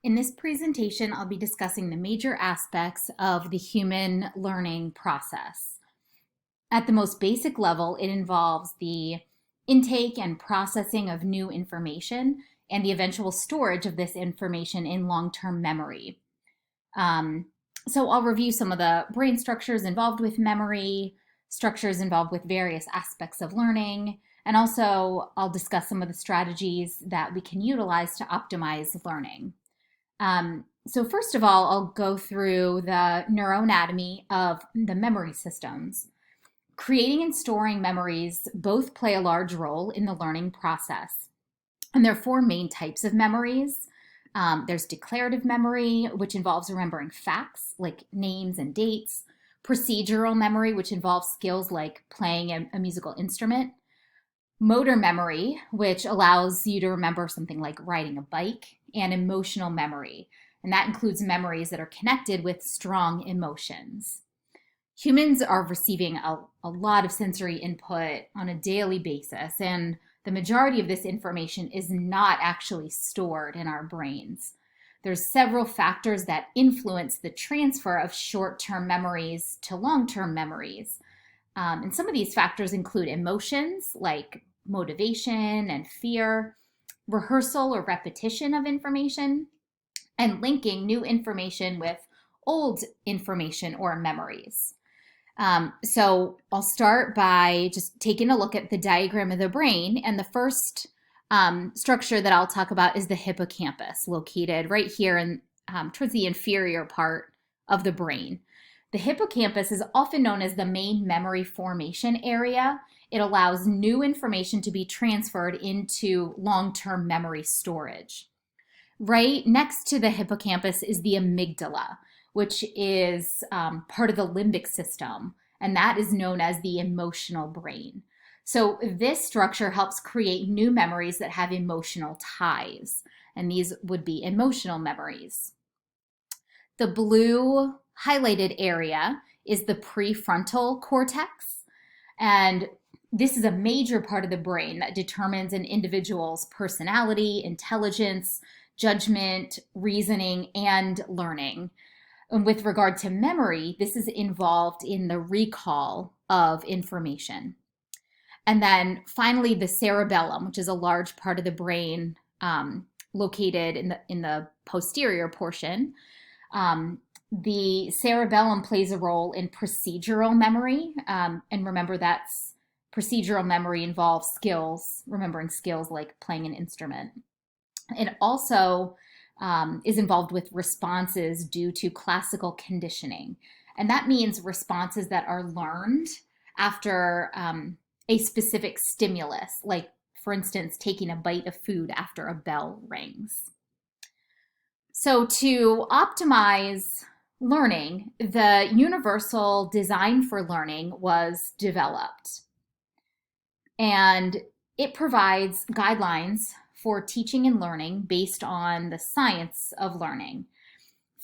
In this presentation, I'll be discussing the major aspects of the human learning process. At the most basic level, it involves the intake and processing of new information and the eventual storage of this information in long-term memory. So I'll review some of the brain structures involved with memory, structures involved with various aspects of learning, and also I'll discuss some of the strategies that we can utilize to optimize learning. So first of all, I'll go through the neuroanatomy of the memory systems. Creating and storing memories both play a large role in the learning process. And there are four main types of memories. There's declarative memory, which involves remembering facts like names and dates. Procedural memory, which involves skills like playing a musical instrument. Motor memory, which allows you to remember something like riding a bike. And emotional memory, and that includes memories that are connected with strong emotions. Humans are receiving a lot of sensory input on a daily basis, and the majority of this information is not actually stored in our brains. There's several factors that influence the transfer of short-term memories to long-term memories. And some of these factors include emotions like motivation and fear, rehearsal or repetition of information, and linking new information with old information or memories. So I'll start by just taking a look at the diagram of the brain, and the first structure that I'll talk about is the hippocampus, located right here in, towards the inferior part of the brain. The hippocampus is often known as the main memory formation area. It allows new information to be transferred into long-term memory storage. Right next to the hippocampus is the amygdala, which is part of the limbic system, and that is known as the emotional brain. So this structure helps create new memories that have emotional ties, and these would be emotional memories. The blue highlighted area is the prefrontal cortex, and this is a major part of the brain that determines an individual's personality, intelligence, judgment, reasoning, and learning. And with regard to memory, this is involved in the recall of information. And then finally, the cerebellum, which is a large part of the brain located in the posterior portion. The cerebellum plays a role in procedural memory, and remember that's procedural memory involves skills, remembering skills like playing an instrument. It also is involved with responses due to classical conditioning, and that means responses that are learned after a specific stimulus, like for instance, taking a bite of food after a bell rings. So to optimize learning, the universal design for learning was developed. And it provides guidelines for teaching and learning based on the science of learning.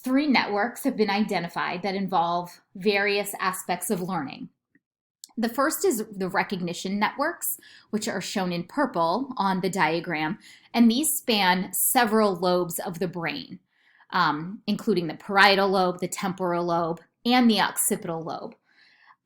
3 networks have been identified that involve various aspects of learning. The first is the recognition networks, which are shown in purple on the diagram, and these span several lobes of the brain, including the parietal lobe, the temporal lobe, and the occipital lobe.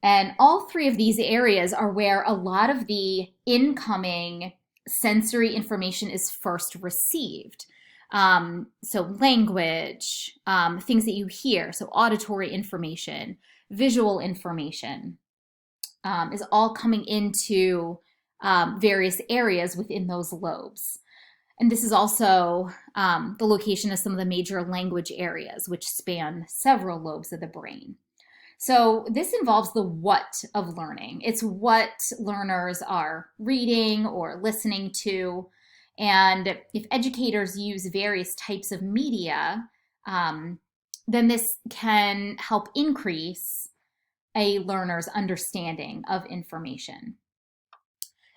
And all 3 of these areas are where a lot of the incoming sensory information is first received. So language, things that you hear, so auditory information, visual information, is all coming into various areas within those lobes. And this is also the location of some of the major language areas, which span several lobes of the brain. So this involves the what of learning. It's what learners are reading or listening to. And if educators use various types of media, then this can help increase a learner's understanding of information.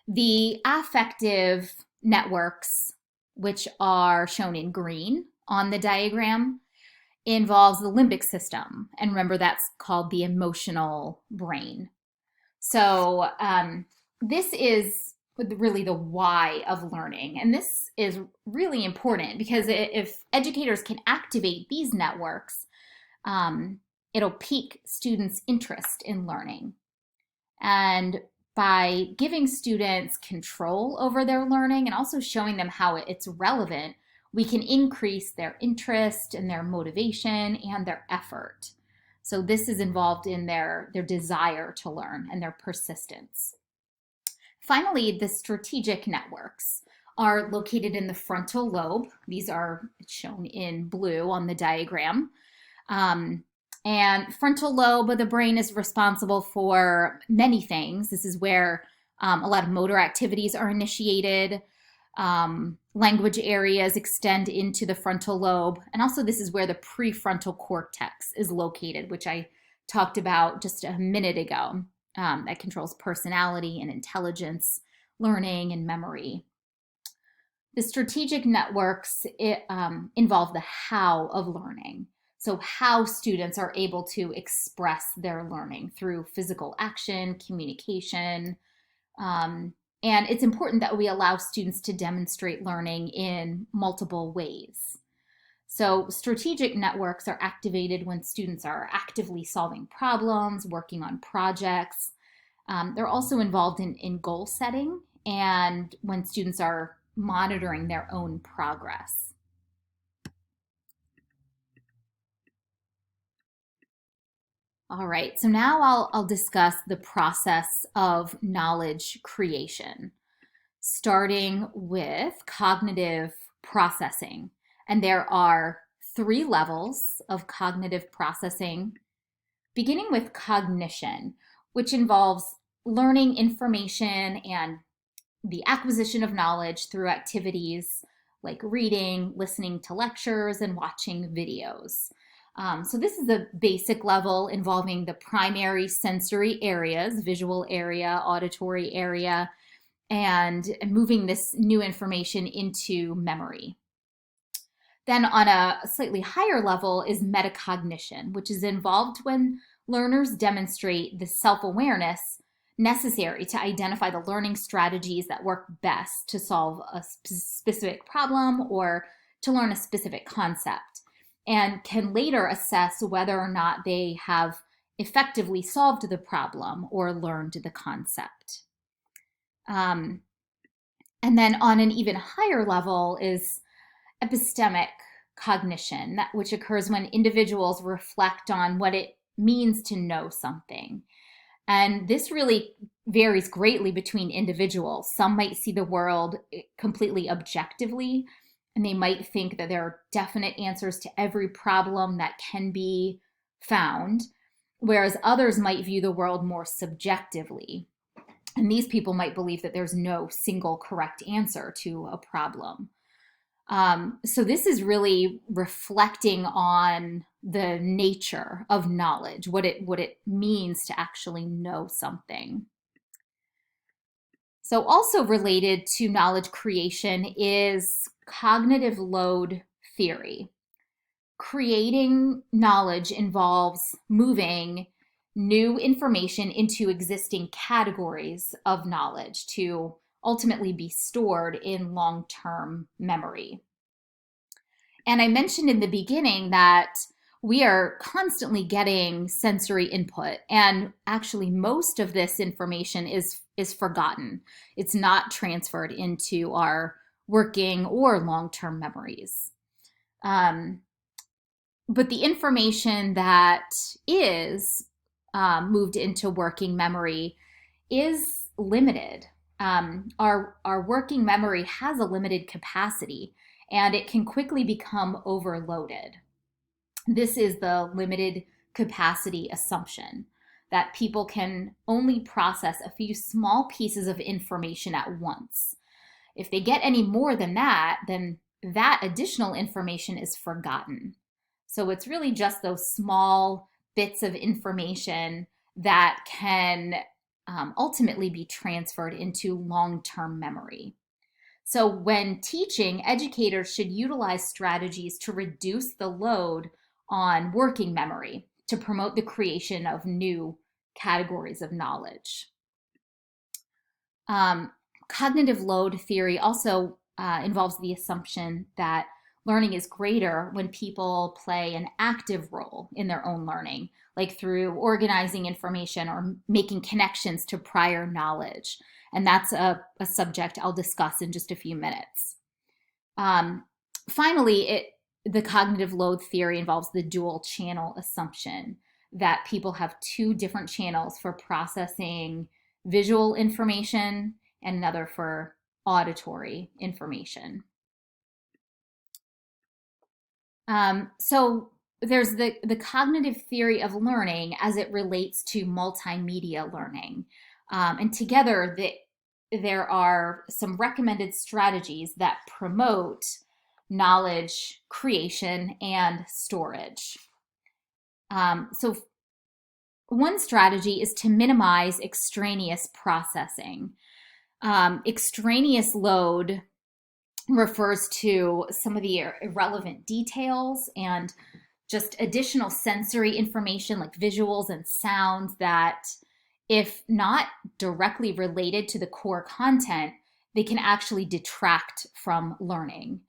The affective networks, which are shown in green on the diagram, involves the limbic system. And remember, that's called the emotional brain. So this is really the why of learning. And this is really important because if educators can activate these networks, it'll pique students' interest in learning. And by giving students control over their learning and also showing them how it's relevant, we can increase their interest and their motivation and their effort. So this is involved in their desire to learn and their persistence. Finally, the strategic networks are located in the frontal lobe. These are shown in blue on the diagram. And frontal lobe of the brain is responsible for many things. This is where a lot of motor activities are initiated. Language areas extend into the frontal lobe. And also this is where the prefrontal cortex is located, which I talked about just a minute ago. That controls personality and intelligence, learning, and memory. The strategic networks involve the how of learning. So how students are able to express their learning through physical action, communication, and it's important that we allow students to demonstrate learning in multiple ways. So strategic networks are activated when students are actively solving problems, working on projects. They're also involved in goal setting and when students are monitoring their own progress. All right, so now I'll discuss the process of knowledge creation, starting with cognitive processing. And there are 3 levels of cognitive processing, beginning with cognition, which involves learning information and the acquisition of knowledge through activities like reading, listening to lectures, and watching videos. So this is the basic level involving the primary sensory areas, visual area, auditory area, and moving this new information into memory. Then on a slightly higher level is metacognition, which is involved when learners demonstrate the self-awareness necessary to identify the learning strategies that work best to solve a specific problem or to learn a specific concept, and can later assess whether or not they have effectively solved the problem or learned the concept. And then on an even higher level is epistemic cognition, which occurs when individuals reflect on what it means to know something. And this really varies greatly between individuals. Some might see the world completely objectively, and they might think that there are definite answers to every problem that can be found, whereas others might view the world more subjectively. And these people might believe that there's no single correct answer to a problem. So this is really reflecting on the nature of knowledge, what it means to actually know something. So also related to knowledge creation is cognitive load theory. Creating knowledge involves moving new information into existing categories of knowledge to ultimately be stored in long-term memory. And I mentioned in the beginning that we are constantly getting sensory input, and actually most of this information is forgotten. It's not transferred into our working or long-term memories. But the information that is moved into working memory is limited. Our working memory has a limited capacity, and it can quickly become overloaded. This is the limited capacity assumption, that people can only process a few small pieces of information at once. If they get any more than that, then that additional information is forgotten. So it's really just those small bits of information that can ultimately be transferred into long-term memory. So when teaching, educators should utilize strategies to reduce the load on working memory to promote the creation of new categories of knowledge. Cognitive load theory also involves the assumption that learning is greater when people play an active role in their own learning, like through organizing information or making connections to prior knowledge. And that's a subject I'll discuss in just a few minutes. Finally, the cognitive load theory involves the dual channel assumption that people have two different channels for processing visual information and another for auditory information. So there's the cognitive theory of learning as it relates to multimedia learning. And together, there are some recommended strategies that promote knowledge creation and storage. So one strategy is to minimize extraneous processing. Extraneous load refers to some of the irrelevant details and just additional sensory information like visuals and sounds that, if not directly related to the core content, they can actually detract from learning.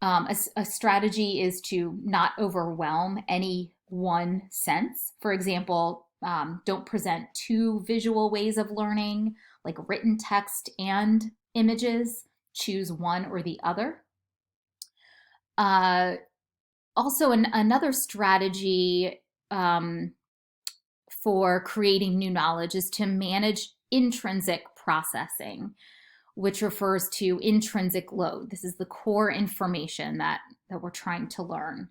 A strategy is to not overwhelm any one sense. For example, don't present two visual ways of learning, like written text and images. Choose one or the other. Also, another strategy for creating new knowledge is to manage intrinsic processing, which refers to intrinsic load. This is the core information that we're trying to learn.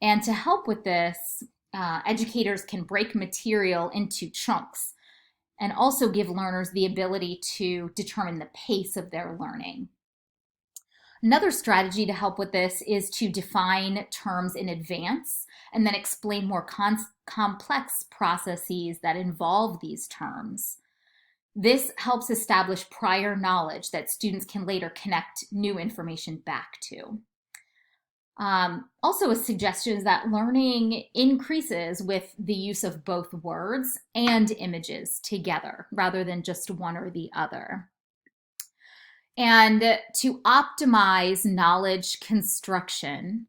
And to help with this, educators can break material into chunks and also give learners the ability to determine the pace of their learning. Another strategy to help with this is to define terms in advance and then explain more complex processes that involve these terms. This helps establish prior knowledge that students can later connect new information back to. Also, a suggestion is that learning increases with the use of both words and images together rather than just one or the other. And to optimize knowledge construction,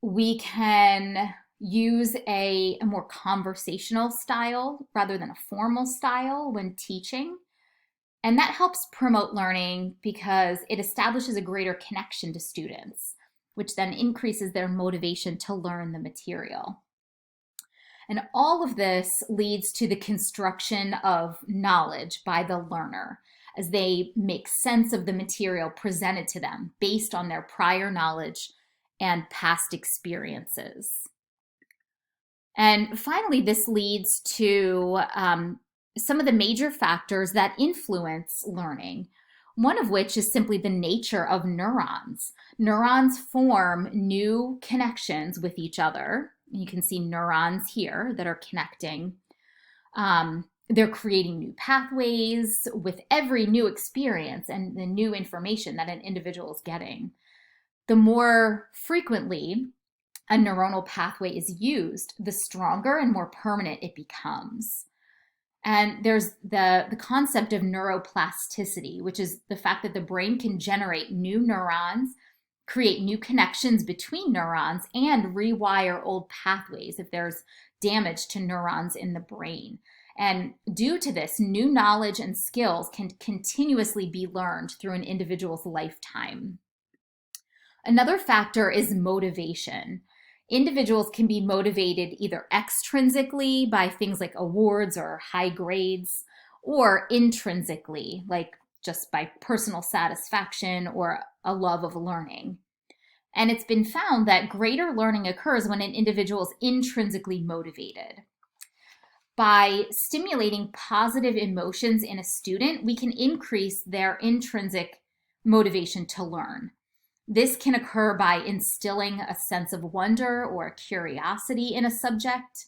we can use a more conversational style rather than a formal style when teaching. And that helps promote learning because it establishes a greater connection to students, which then increases their motivation to learn the material. And all of this leads to the construction of knowledge by the learner as they make sense of the material presented to them based on their prior knowledge and past experiences. And finally, this leads to some of the major factors that influence learning, one of which is simply the nature of neurons. Neurons form new connections with each other. You can see neurons here that are connecting. They're creating new pathways with every new experience and the new information that an individual is getting. The more frequently a neuronal pathway is used, the stronger and more permanent it becomes. And there's the concept of neuroplasticity, which is the fact that the brain can generate new neurons, create new connections between neurons, and rewire old pathways if there's damage to neurons in the brain. And due to this, new knowledge and skills can continuously be learned through an individual's lifetime. Another factor is motivation. Individuals can be motivated either extrinsically by things like awards or high grades, or intrinsically, like just by personal satisfaction or a love of learning. And it's been found that greater learning occurs when an individual is intrinsically motivated. By stimulating positive emotions in a student, we can increase their intrinsic motivation to learn. This can occur by instilling a sense of wonder or curiosity in a subject.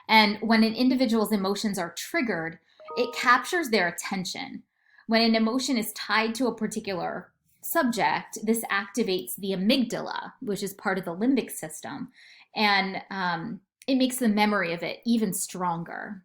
And when an individual's emotions are triggered, it captures their attention. When an emotion is tied to a particular subject, this activates the amygdala, which is part of the limbic system, and it makes the memory of it even stronger.